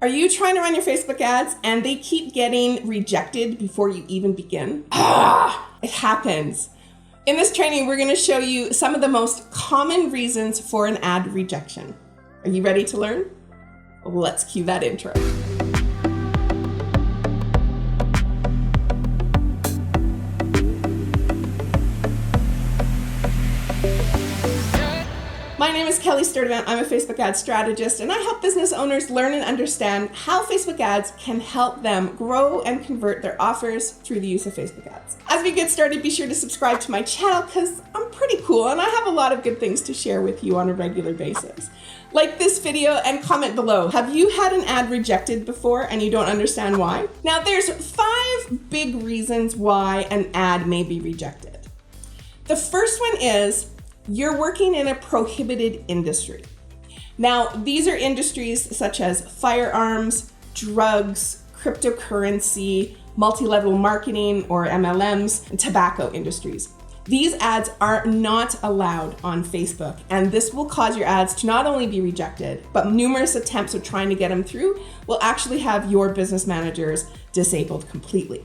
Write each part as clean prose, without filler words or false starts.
Are you trying to run your Facebook ads and they keep getting rejected before you even begin? It happens. In this training, we're going to show you some of the most common reasons for an ad rejection. Are you ready to learn? Let's cue that intro. My name is Kelly Sturdivant. I'm a Facebook ad strategist, and I help business owners learn and understand how Facebook ads can help them grow and convert their offers through the use of Facebook ads. As we get started, be sure to subscribe to my channel because I'm pretty cool and I have a lot of good things to share with you on a regular basis. Like this video and comment below. Have you had an ad rejected before and you don't understand why? Now, there's 5 big reasons why an ad may be rejected. The first one is you're working in a prohibited industry. Now, these are industries such as firearms, drugs, cryptocurrency, multi-level marketing or MLMs, and tobacco industries. These ads are not allowed on Facebook, and this will cause your ads to not only be rejected, but numerous attempts of trying to get them through will actually have your business managers disabled completely.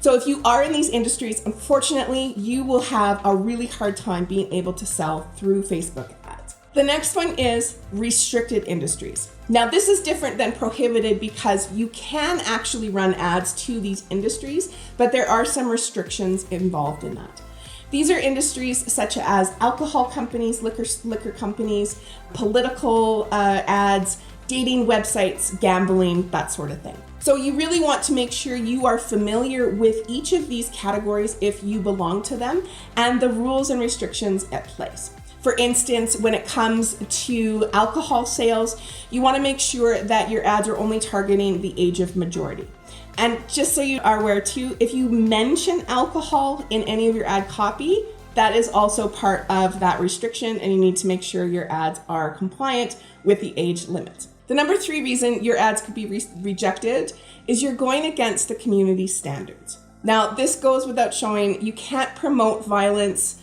So if you are in these industries, unfortunately, you will have a really hard time being able to sell through Facebook ads. The next one is restricted industries. Now, this is different than prohibited because you can actually run ads to these industries, but there are some restrictions involved in that. These are industries such as alcohol companies, liquor companies, political ads, dating websites, gambling, that sort of thing. So you really want to make sure you are familiar with each of these categories if you belong to them and the rules and restrictions at place. For instance, when it comes to alcohol sales, you want to make sure that your ads are only targeting the age of majority. And just so you are aware too, if you mention alcohol in any of your ad copy, that is also part of that restriction, and you need to make sure your ads are compliant with the age limit. The number 3 reason your ads could be rejected is you're going against the community standards. Now, this goes without showing. You can't promote violence.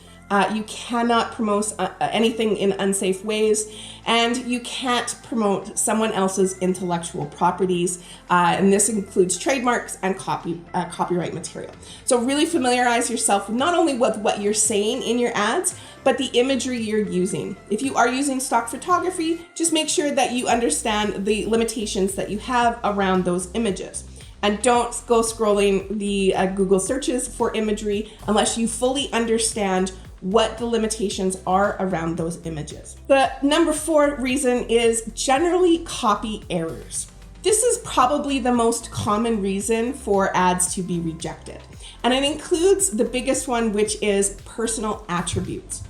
You cannot promote anything in unsafe ways, and you can't promote someone else's intellectual properties, and this includes trademarks and copyright material. So really familiarize yourself not only with what you're saying in your ads, but the imagery you're using. If you are using stock photography, just make sure that you understand the limitations that you have around those images. And don't go scrolling the Google searches for imagery unless you fully understand what the limitations are around those images. The number 4 reason is generally copy errors. This is probably the most common reason for ads to be rejected. And it includes the biggest one, which is personal attributes.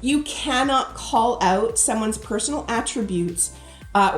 You cannot call out someone's personal attributes,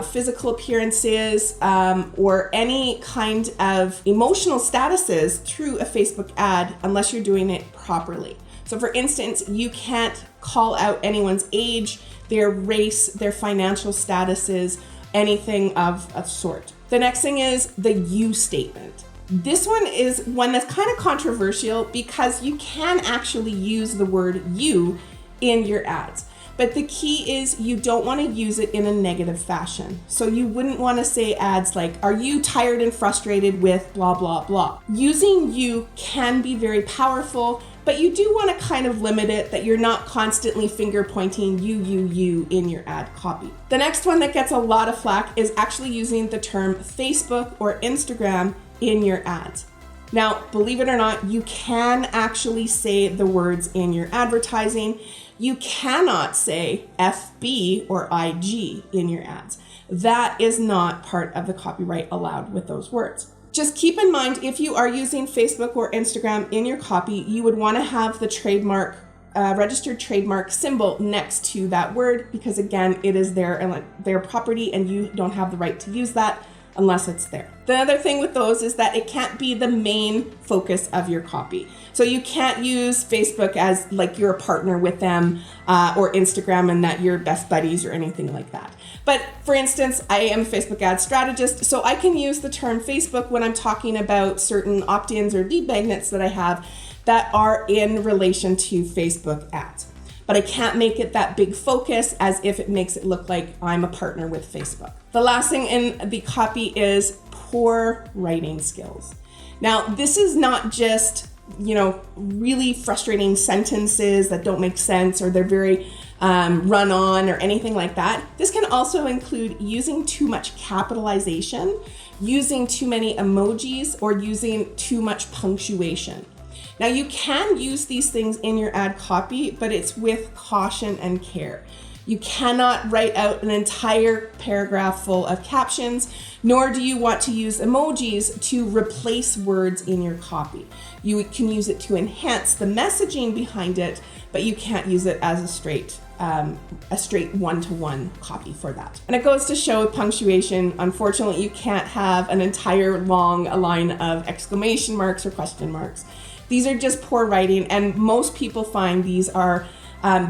physical appearances, or any kind of emotional statuses through a Facebook ad unless you're doing it properly. So for instance, you can't call out anyone's age, their race, their financial statuses, anything of sort. The next thing is the you statement. This one is one that's kind of controversial because you can actually use the word you in your ads. But the key is you don't want to use it in a negative fashion. So you wouldn't want to say ads like, are you tired and frustrated with blah, blah, blah. Using you can be very powerful, but you do want to kind of limit it that you're not constantly finger pointing you in your ad copy. The next one that gets a lot of flack is actually using the term Facebook or Instagram in your ads. Now, believe it or not, you can actually say the words in your advertising. You cannot say FB or IG in your ads. That is not part of the copyright allowed with those words. Just keep in mind, if you are using Facebook or Instagram in your copy, you would want to have the trademark, registered trademark symbol next to that word because again, it is their property and you don't have the right to use that unless it's there. The other thing with those is that it can't be the main focus of your copy. So you can't use Facebook as like you're a partner with them or Instagram and that you're best buddies or anything like that. But for instance, I am a Facebook ad strategist, so I can use the term Facebook when I'm talking about certain opt-ins or lead magnets that I have that are in relation to Facebook ads. but I can't make it that big focus as if it makes it look like I'm a partner with Facebook. The last thing in the copy is poor writing skills. Now, this is not just, really frustrating sentences that don't make sense or they're very run on or anything like that. This can also include using too much capitalization, using too many emojis, or using too much punctuation. Now, you can use these things in your ad copy, but it's with caution and care. You cannot write out an entire paragraph full of captions, nor do you want to use emojis to replace words in your copy. You can use it to enhance the messaging behind it, but you can't use it as a straight one-to-one copy for that. And it goes to show with punctuation, unfortunately, you can't have an entire long line of exclamation marks or question marks. These are just poor writing, and most people find these are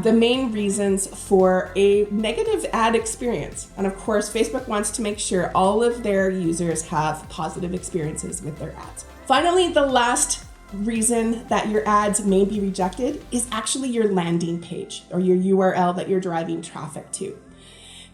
the main reasons for a negative ad experience. And of course, Facebook wants to make sure all of their users have positive experiences with their ads. Finally, the last reason that your ads may be rejected is actually your landing page or your URL that you're driving traffic to.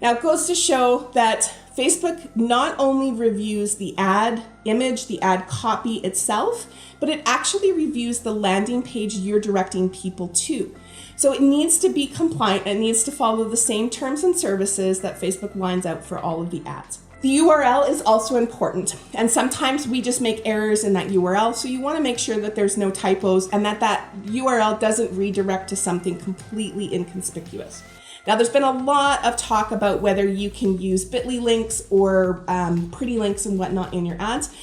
Now, it goes to show that Facebook not only reviews the ad image, the ad copy itself, but it actually reviews the landing page you're directing people to. So it needs to be compliant. It needs to follow the same terms and services that Facebook lines out for all of the ads. The URL is also important, and sometimes we just make errors in that URL, so you want to make sure that there's no typos and that URL doesn't redirect to something completely inconspicuous. Now, there's been a lot of talk about whether you can use bit.ly links or pretty links and whatnot in your ads,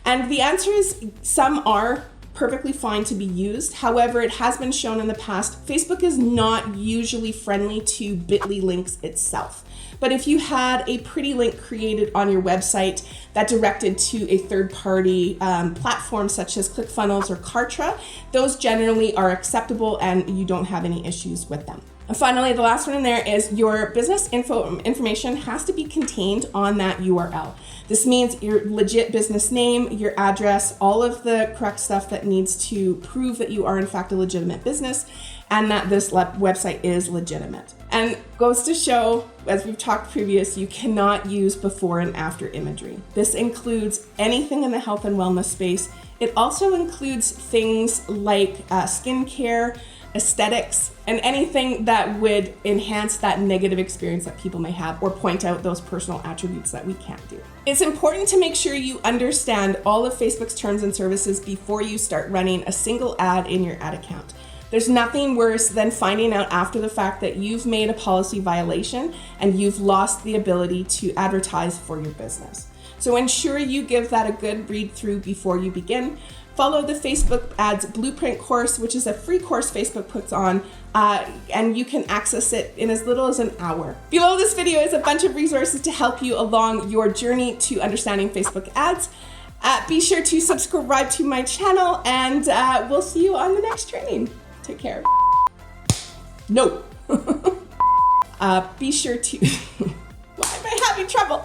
and the answer is some are perfectly fine to be used. However, it has been shown in the past, Facebook is not usually friendly to bit.ly links itself. But if you had a pretty link created on your website that directed to a third-party platform such as ClickFunnels or Kartra, those generally are acceptable and you don't have any issues with them. And finally, the last one in there is your business information has to be contained on that URL. This means your legit business name, your address, all of the correct stuff that needs to prove that you are in fact a legitimate business and that this website is legitimate. And goes to show, as we've talked previous, you cannot use before and after imagery. This includes anything in the health and wellness space. It also includes things like skincare, aesthetics, and anything that would enhance that negative experience that people may have or point out those personal attributes that we can't do. It's important to make sure you understand all of Facebook's terms and services before you start running a single ad in your ad account. There's nothing worse than finding out after the fact that you've made a policy violation and you've lost the ability to advertise for your business. So ensure you give that a good read through before you begin. Follow the Facebook Ads Blueprint course, which is a free course Facebook puts on, and you can access it in as little as an hour. Below this video is a bunch of resources to help you along your journey to understanding Facebook ads. Be sure to subscribe to my channel, and we'll see you on the next training. Take care. No. Be sure to... Why am I having trouble?